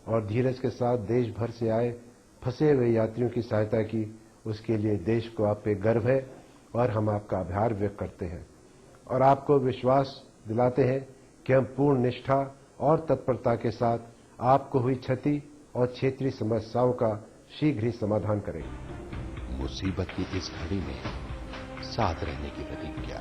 और धीरज के साथ देश भर से आए फंसे हुए यात्रियों की सहायता की, उसके लिए देश को आप पे गर्व है और हम आपका आभार व्यक्त करते हैं और आपको विश्वास दिलाते हैं कि हम पूर्ण निष्ठा और तत्परता के साथ आपको हुई क्षति और क्षेत्रीय समस्याओं का शीघ्र ही समाधान करेंगे। मुसीबत की इस घड़ी में साथ रहने की प्रतिज्ञा।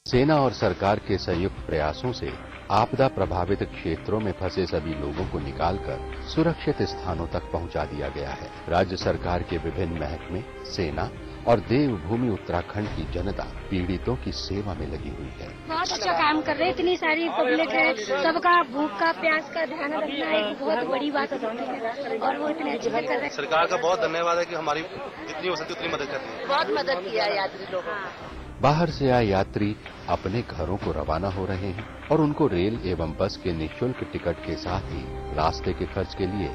सेना और सरकार के संयुक्त प्रयासों से आपदा प्रभावित क्षेत्रों में फंसे सभी लोगों को निकालकर सुरक्षित स्थानों तक पहुंचा दिया गया है। राज्य सरकार के विभिन्न महकमे, सेना और देवभूमि उत्तराखंड की जनता पीड़ितों की सेवा में लगी हुई है। बहुत अच्छा काम कर रहे हैं, इतनी सारी पब्लिक है, सबका भूख का प्यास का ध्यान रखना एक बहुत बड़ी बात होती है और वो इतने अच्छे से कर रहे हैं। सरकार का बहुत धन्यवाद है कि हमारी जितनी हो सकती उतनी मदद करती है। बहुत मदद किया यात्री लोगों ने। बाहर से आए यात्री अपने घरों को रवाना हो रहे हैं और उनको रेल एवं बस के निःशुल्क टिकट के साथ ही रास्ते के खर्च के लिए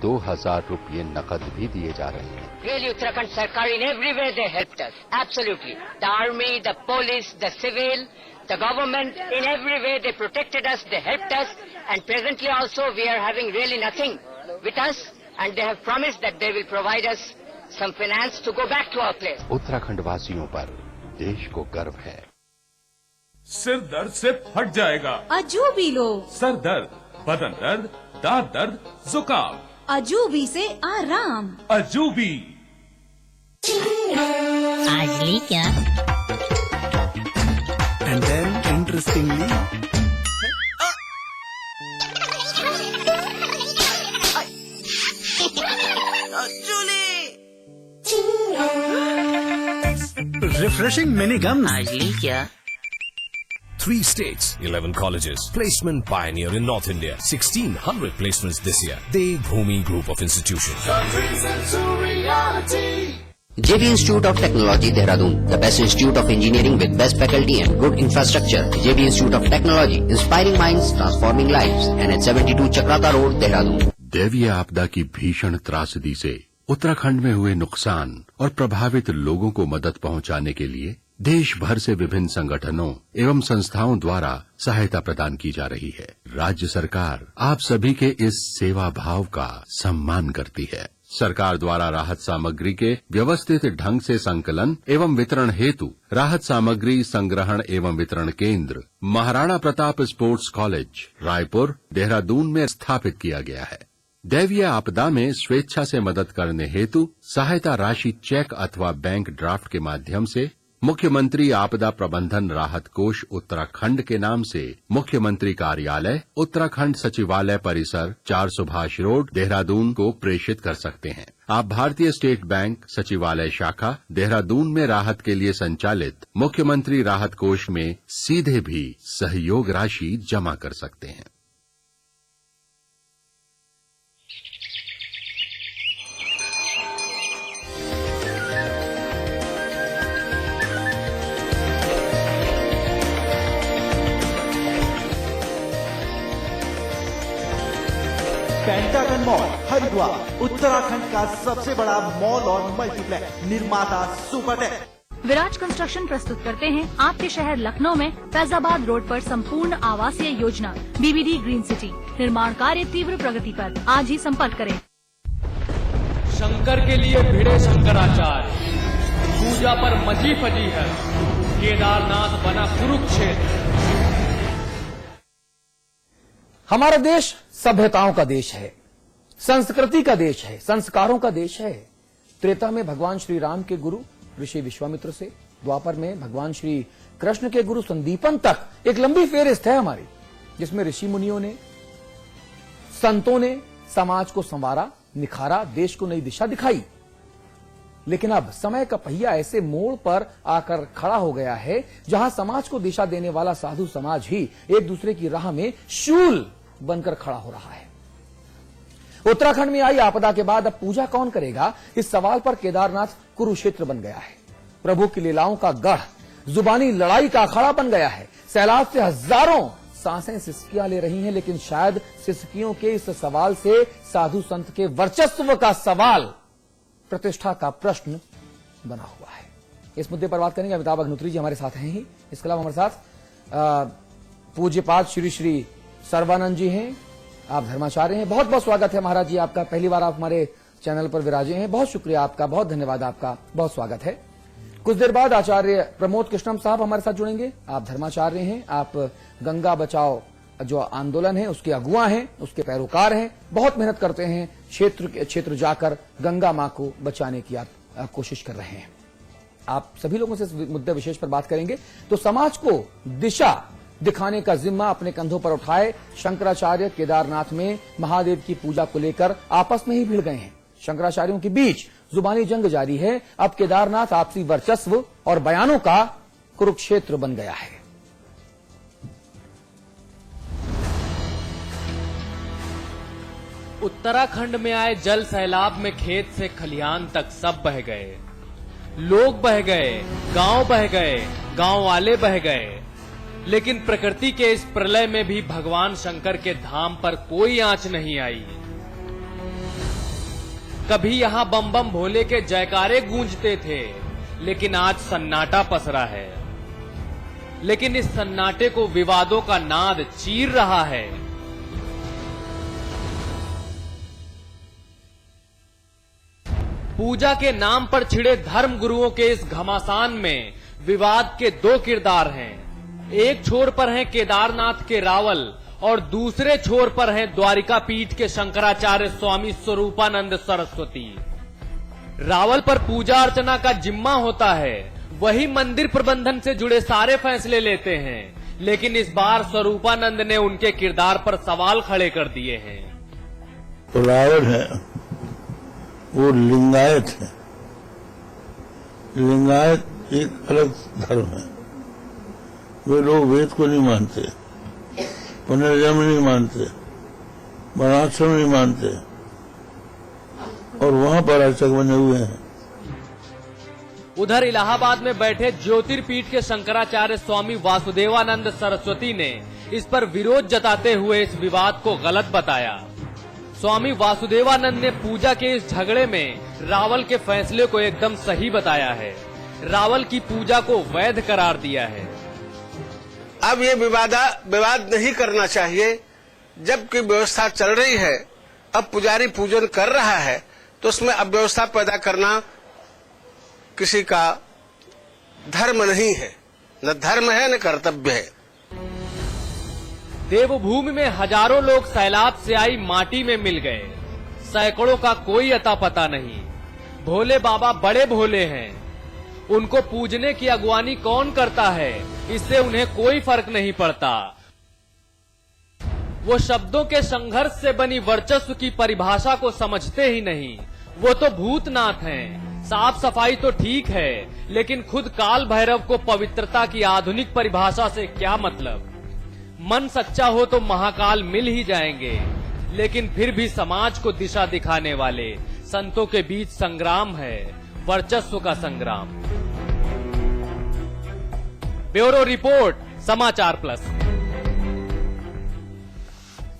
2000 रुपये नकद भी दिए जा रहे हैं। Really, Uttarakhand Sarkar in every way they helped us. Absolutely. The army, the police, the civil, the government, in every way they protected us, they helped us, and presently also we are having really nothing with us, and they have promised that they will provide us some finance to go back to our place. Uttarakhand वासियों पर देश को गर्व है। सिर दर्द से फट जाएगा। अजूबी लो। सर दर्द, बदन दर्द, दांत दर्द, जुकाम। अजूबी से आराम। अजूबी। आज ली क्या? And then interestingly, refreshing mini gum. आज ली क्या? 3 states, 11 colleges. Placement pioneer in North India. 1600 placements this year. Devbhoomi Group of Institutions. JB Institute of Technology, Dehradun, the best institute of engineering with best faculty and good infrastructure. JB Institute of Technology, inspiring minds, transforming lives. NH 72 Chakrata Road, Dehradun. दैवीय आपदा की भीषण त्रासदी से उत्तराखंड में हुए नुकसान और प्रभावित लोगों को मदद पहुंचाने के लिए देश भर से विभिन्न संगठनों एवं संस्थाओं द्वारा सहायता प्रदान की जा रही है। राज्य सरकार आप सभी के इस सेवा भाव का सम्मान करती है। सरकार द्वारा राहत सामग्री के व्यवस्थित ढंग से संकलन एवं वितरण हेतु राहत सामग्री संग्रहण एवं वितरण केंद्र महाराणा प्रताप स्पोर्ट्स कॉलेज रायपुर, देहरादून में स्थापित किया गया है। दैवीय आपदा में स्वेच्छा से मदद करने हेतु सहायता राशि चेक अथवा बैंक ड्राफ्ट के माध्यम से मुख्यमंत्री आपदा प्रबंधन राहत कोष उत्तराखंड के नाम से मुख्यमंत्री कार्यालय उत्तराखंड सचिवालय परिसर 4 सुभाष रोड, देहरादून को प्रेषित कर सकते हैं। आप भारतीय स्टेट बैंक सचिवालय शाखा देहरादून में राहत के लिए संचालित मुख्यमंत्री राहत कोष में सीधे भी सहयोग राशि जमा कर सकते हैं। पेंटागन मॉल हरिद्वार उत्तराखंड का सबसे बड़ा मॉल और मल्टीप्लेक्स निर्माता सुपरटेक। विराज कंस्ट्रक्शन प्रस्तुत करते हैं आपके शहर लखनऊ में फैजाबाद रोड पर संपूर्ण आवासीय योजना BBD ग्रीन सिटी। निर्माण कार्य तीव्र प्रगति पर। आज ही संपर्क करें। शंकर के लिए भिड़े शंकराचार्य, पूजा पर मची फजी है, केदारनाथ बना कुरुक्षेत्र। हमारा देश सभ्यताओं का देश है, संस्कृति का देश है, संस्कारों का देश है। त्रेता में भगवान श्री राम के गुरु ऋषि विश्वामित्र से, द्वापर में भगवान श्री कृष्ण के गुरु संदीपन तक एक लंबी फेहरिस्त है हमारी, जिसमें ऋषि मुनियों ने, संतों ने समाज को संवारा, निखारा, देश को नई दिशा दिखाई। लेकिन अब समय का पहिया ऐसे मोड़ पर आकर खड़ा हो गया है जहां समाज को दिशा देने वाला साधु समाज ही एक दूसरे की राह में शूल बनकर खड़ा हो रहा है। उत्तराखंड में आई आपदा के बाद अब पूजा कौन करेगा, इस सवाल पर केदारनाथ कुरुक्षेत्र बन गया है। प्रभु की लीलाओं का गढ़ जुबानी लड़ाई का अखाड़ा बन गया है। सैलाब से हजारों सांसें सिसकियां ले रही हैं, लेकिन शायद सिसकियों के इस सवाल से साधु संत के वर्चस्व का सवाल, प्रतिष्ठा का प्रश्न बना हुआ है। इस मुद्दे पर बात करेंगे अमिताभ अग्निहोत्री जी हमारे साथ हैं ही। इसके अलावा हमारे साथ पूज्यपाद श्री श्री सर्वानंद जी हैं, आप धर्माचार्य हैं। बहुत बहुत स्वागत है महाराज जी आपका, पहली बार आप हमारे चैनल पर विराजे हैं। बहुत शुक्रिया आपका, बहुत धन्यवाद आपका, बहुत स्वागत है। कुछ देर बाद आचार्य प्रमोद कृष्णम साहब हमारे साथ जुड़ेंगे। आप धर्माचार्य हैं, आप गंगा बचाओ जो आंदोलन है उसके अगुआ हैं, उसके पैरोकार हैं, बहुत मेहनत करते हैं, क्षेत्र जाकर गंगा मां को बचाने की आप कोशिश कर रहे हैं। आप सभी लोगों से इस मुद्दे विशेष पर बात करेंगे। तो समाज को दिशा दिखाने का जिम्मा अपने कंधों पर उठाए शंकराचार्य केदारनाथ में महादेव की पूजा को लेकर आपस में ही भिड़ गए हैं। शंकराचार्यों के बीच जुबानी जंग जारी है। अब केदारनाथ आपसी वर्चस्व और बयानों का कुरुक्षेत्र बन गया है। उत्तराखंड में आए जल सैलाब में खेत से खलिहान तक सब बह गए, लोग बह गए, गांव बह गए, गांव वाले बह गए। लेकिन प्रकृति के इस प्रलय में भी भगवान शंकर के धाम पर कोई आंच नहीं आई। कभी यहां बम बम भोले के जयकारे गूंजते थे, लेकिन आज सन्नाटा पसरा है। लेकिन इस सन्नाटे को विवादों का नाद चीर रहा है। पूजा के नाम पर छिड़े धर्म गुरुओं के इस घमासान में विवाद के दो किरदार हैं। एक छोर पर हैं केदारनाथ के रावल और दूसरे छोर पर हैं द्वारिका पीठ के शंकराचार्य स्वामी स्वरूपानंद सरस्वती। रावल पर पूजा अर्चना का जिम्मा होता है, वही मंदिर प्रबंधन से जुड़े सारे फैसले लेते हैं। लेकिन इस बार स्वरूपानंद ने उनके किरदार पर सवाल खड़े कर दिए हैं। तो रावल है, वो लिंगायत है। लिंगायत एक अलग धर्म है। वे लोग वेद को नहीं मानते, पुनर्जन्म नहीं मानते, वर्णाश्रम नहीं मानते और वहां पर अर्चक बने हुए हैं। उधर इलाहाबाद में बैठे ज्योतिर्पीठ के शंकराचार्य स्वामी वासुदेवानंद सरस्वती ने इस पर विरोध जताते हुए इस विवाद को गलत बताया। स्वामी वासुदेवानंद ने पूजा के इस झगड़े में रावल के फैसले को एकदम सही बताया है। रावल की पूजा को वैध करार दिया है। अब ये विवाद नहीं करना चाहिए। जबकि व्यवस्था चल रही है, अब पुजारी पूजन कर रहा है, तो उसमें अव्यवस्था पैदा करना किसी का धर्म नहीं है। न धर्म है न कर्तव्य है। देवभूमि में हजारों लोग सैलाब से आई माटी में मिल गए। सैकड़ों का कोई अता पता नहीं। भोले बाबा बड़े भोले हैं, उनको पूजने की अगुवानी कौन करता है, इससे उन्हें कोई फर्क नहीं पड़ता। वो शब्दों के संघर्ष से बनी वर्चस्व की परिभाषा को समझते ही नहीं। वो तो भूतनाथ हैं। साफ सफाई तो ठीक है, लेकिन खुद काल भैरव को पवित्रता की आधुनिक परिभाषा से क्या मतलब। मन सच्चा हो तो महाकाल मिल ही जाएंगे, लेकिन फिर भी समाज को दिशा दिखाने वाले संतों के बीच संग्राम है, वर्चस्व का संग्राम। ब्यूरो रिपोर्ट, समाचार प्लस।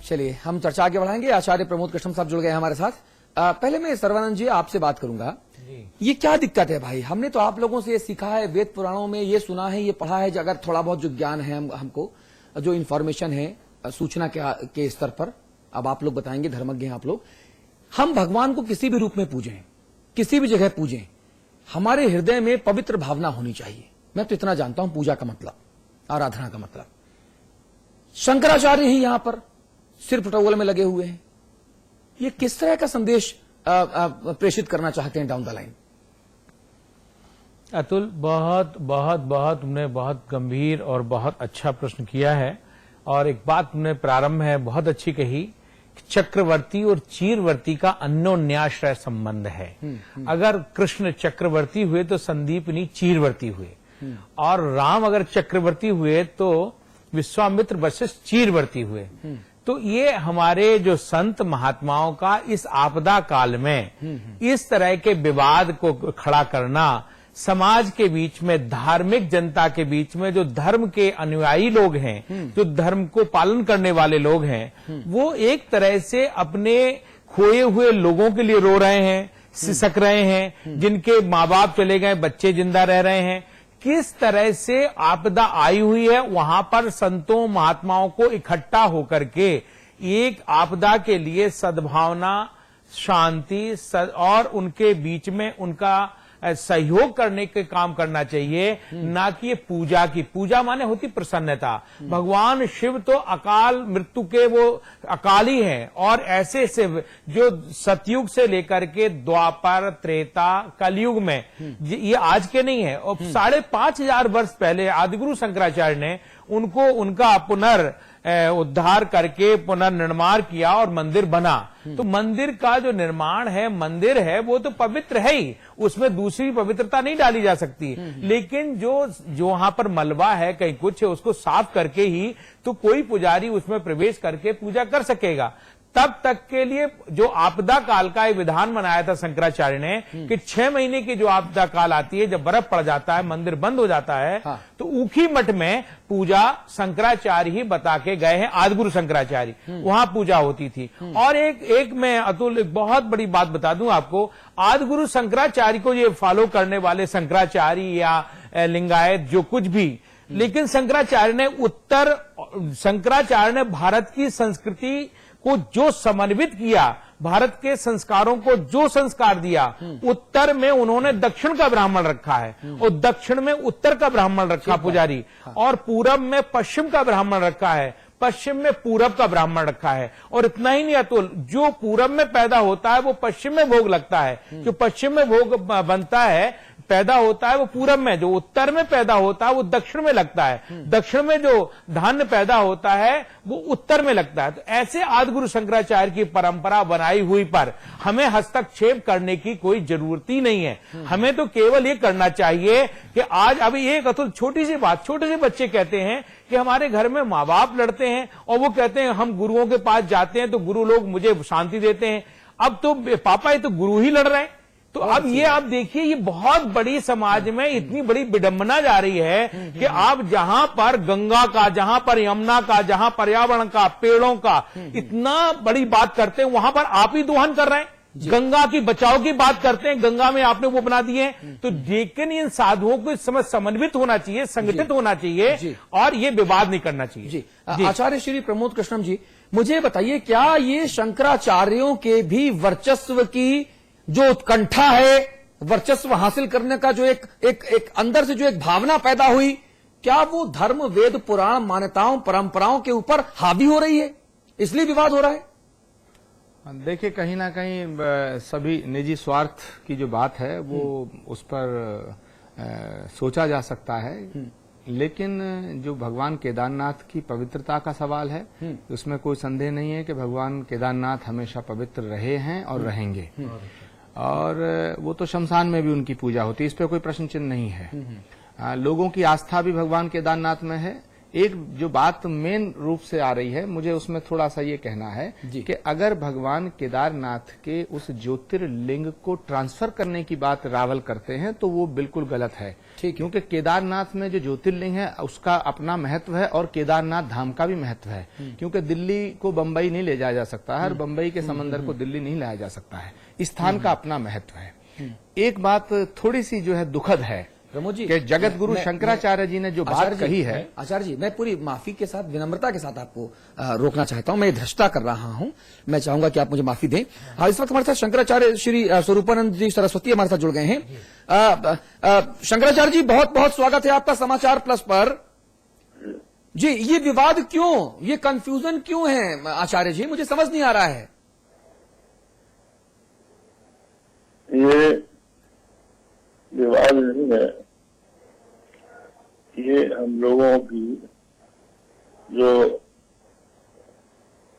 चलिए हम चर्चा आगे बढ़ाएंगे। आचार्य प्रमोद कृष्णम साहब जुड़ गए हमारे साथ। पहले मैं सर्वानंद जी आपसे बात करूंगा। ये क्या दिक्कत है भाई? हमने तो आप लोगों से ये सीखा है, वेद पुराणों में ये सुना है, ये पढ़ा है, अगर थोड़ा बहुत जो ज्ञान है हमको जो इन्फॉर्मेशन है सूचना के स्तर पर, अब आप लोग बताएंगे, धर्मज्ञ हैं आप लोग। हम भगवान को किसी भी रूप में पूजें, किसी भी जगह पूजें, हमारे हृदय में पवित्र भावना होनी चाहिए। मैं तो इतना जानता हूं पूजा का मतलब, आराधना का मतलब। शंकराचार्य ही यहां पर सिर पटौल में लगे हुए हैं। ये किस तरह का संदेश प्रेषित करना चाहते हैं डाउन द लाइन? अतुल, बहुत बहुत बहुत तुमने बहुत गंभीर और बहुत अच्छा प्रश्न किया है। और एक बात तुमने प्रारंभ है बहुत अच्छी कही, चक्रवर्ती और चीरवर्ती का अन्योन्याश्रय संबंध है। अगर कृष्ण चक्रवर्ती हुए तो संदीपनी चीरवर्ती हुए, और राम अगर चक्रवर्ती हुए तो विश्वामित्र वशिष्ठ चीरवर्ती हुए। तो ये हमारे जो संत महात्माओं का इस आपदा काल में इस तरह के विवाद को खड़ा करना, समाज के बीच में, धार्मिक जनता के बीच में जो धर्म के अनुयायी लोग हैं, जो धर्म को पालन करने वाले लोग हैं, वो एक तरह से अपने खोए हुए लोगों के लिए रो रहे हैं, सिसक रहे हैं। जिनके माँ बाप चले गए, बच्चे जिंदा रह रहे हैं, किस तरह से आपदा आई हुई है, वहां पर संतों महात्माओं को इकट्ठा होकर के एक आपदा के लिए सद्भावना, शांति और उनके बीच में उनका सहयोग करने के काम करना चाहिए, ना कि ये पूजा की। पूजा माने होती प्रसन्नता। भगवान शिव तो अकाल मृत्यु के वो अकाली हैं, और ऐसे शिव जो सतयुग से लेकर के द्वापर, त्रेता, कलयुग में, ये आज के नहीं है, और 5,500 वर्ष पहले आदिगुरु शंकराचार्य ने उनको उनका उद्धार करके पुनर्निर्माण किया और मंदिर बना। तो मंदिर का जो निर्माण है, मंदिर है, वो तो पवित्र है ही, उसमें दूसरी पवित्रता नहीं डाली जा सकती। लेकिन जो वहां पर मलबा है, कहीं कुछ है, उसको साफ करके ही तो कोई पुजारी उसमें प्रवेश करके पूजा कर सकेगा। तब तक के लिए जो आपदा काल का एक विधान बनाया था शंकराचार्य ने कि 6 महीने की जो आपदा काल आती है, जब बर्फ पड़ जाता है, मंदिर बंद हो जाता है, तो ऊखी मठ में पूजा शंकराचार्य ही बता के गए हैं, आदिगुरु शंकराचार्य, वहां पूजा होती थी। और एक मैं अतुल एक बहुत बड़ी बात बता दूं आपको, आदिगुरु शंकराचार्य को ये फॉलो करने वाले शंकराचार्य या लिंगायत जो कुछ भी, लेकिन शंकराचार्य ने भारत की संस्कृति को जो समन्वित किया, भारत के संस्कारों को जो संस्कार दिया, उत्तर में उन्होंने दक्षिण का ब्राह्मण रखा है, और दक्षिण में उत्तर का ब्राह्मण रखा पुजारी, और पूरब में पश्चिम का ब्राह्मण रखा है, पश्चिम में पूरब का ब्राह्मण रखा है। और इतना ही नहीं अतुल, जो पूरब में पैदा होता है वो पश्चिम में भोग लगता है, जो पश्चिम में भोग बनता है, पैदा होता है, वो पूरब में, जो उत्तर में पैदा होता है वो दक्षिण में लगता है, दक्षिण में जो धान्य पैदा होता है वो उत्तर में लगता है। तो ऐसे आदिगुरु शंकराचार्य की परंपरा बनाई हुई पर हमें हस्तक्षेप करने की कोई जरूरत ही नहीं है। हमें तो केवल ये करना चाहिए कि आज अभी एक अतुल छोटी सी बात, छोटे से बच्चे कहते हैं कि हमारे घर में माँ बाप लड़ते हैं, और वो कहते हैं हम गुरुओं के पास जाते हैं तो गुरु लोग मुझे शांति देते हैं। अब तो पापा ये तो गुरु ही लड़ रहे हैं। तो अब ये आप देखिए, ये बहुत बड़ी समाज में इतनी बड़ी विडंबना जा रही है कि आप जहां पर गंगा का, जहां पर यमुना का, जहां पर्यावरण का, पेड़ों का इतना बड़ी बात करते हैं, वहां पर आप ही दोहन कर रहे हैं। गंगा की बचाव की बात करते हैं, गंगा में आपने वो बना दिए। तो लेकिन इन साधुओं को इस समय समन्वित होना चाहिए, संगठित होना चाहिए, और ये विवाद नहीं करना चाहिए। आचार्य श्री प्रमोद कृष्णम जी, मुझे बताइए, क्या ये शंकराचार्यों के भी वर्चस्व की जो उत्कंठा है, वर्चस्व हासिल करने का जो एक अंदर से जो एक भावना पैदा हुई, क्या वो धर्म, वेद, पुराण, मान्यताओं, परंपराओं के ऊपर हावी हो रही है, इसलिए विवाद हो रहा है? देखिए, कहीं ना कहीं सभी निजी स्वार्थ की जो बात है वो उस पर सोचा जा सकता है, लेकिन जो भगवान केदारनाथ की पवित्रता का सवाल है, उसमें कोई संदेह नहीं है कि भगवान केदारनाथ हमेशा पवित्र रहे हैं और रहेंगे, और वो तो शमशान में भी उनकी पूजा होती है, इस पर कोई प्रश्न चिन्ह नहीं है। लोगों की आस्था भी भगवान केदारनाथ में है। एक जो बात मेन रूप से आ रही है, मुझे उसमें थोड़ा सा ये कहना है कि अगर भगवान केदारनाथ के उस ज्योतिर्लिंग को ट्रांसफर करने की बात रावल करते हैं तो वो बिल्कुल गलत है, क्योंकि केदारनाथ में जो ज्योतिर्लिंग है उसका अपना महत्व है, और केदारनाथ धाम का भी महत्व है, क्योंकि दिल्ली को बंबई नहीं ले जाया जा सकता है, और बंबई के समंदर को दिल्ली नहीं लाया जा सकता है। स्थान का अपना महत्व है। एक बात थोड़ी सी जो है दुखद है प्रमोद जी, कि जगत गुरु शंकराचार्य जी ने जो बात कही है। आचार्य जी, मैं पूरी माफी के साथ, विनम्रता के साथ आपको रोकना चाहता हूं, मैं धृष्टता कर रहा हूं, मैं चाहूंगा कि आप मुझे माफी दें। इस वक्त हमारे साथ शंकराचार्य श्री स्वरूपानंद जी सरस्वती हमारे साथ जुड़ गए हैं। शंकराचार्य जी, बहुत बहुत स्वागत है आपका समाचार प्लस पर। जी, ये विवाद क्यों, ये कंफ्यूजन क्यों है आचार्य जी, मुझे समझ नहीं आ रहा है। ये विवाद नहीं है, ये हम लोगों की जो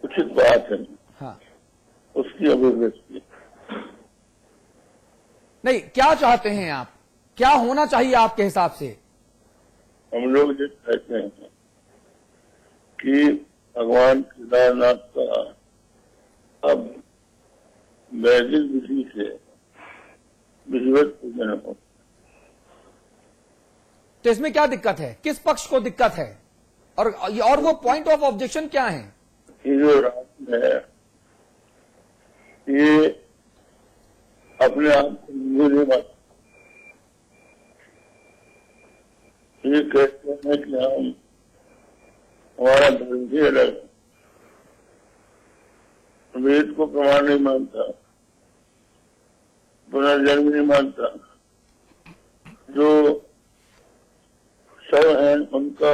उचित बात है, हाँ, उसकी अभिव्यक्ति। नहीं, क्या चाहते हैं आप, क्या होना चाहिए आपके हिसाब से? हम लोग ये कहते हैं कि भगवान केदारनाथ का अब वैदिक विधि से विधिवत पूजन हो। तो इसमें क्या दिक्कत है, किस पक्ष को दिक्कत है, और वो पॉइंट ऑफ ऑब्जेक्शन क्या है? ये जो राम है, ये अपने आप को मुझे मत, है कि हमारा धर्म ही अलग है। वेद को प्रमाण नहीं मानता, पुनर्जन्म नहीं मानता, जो शव हैं उनका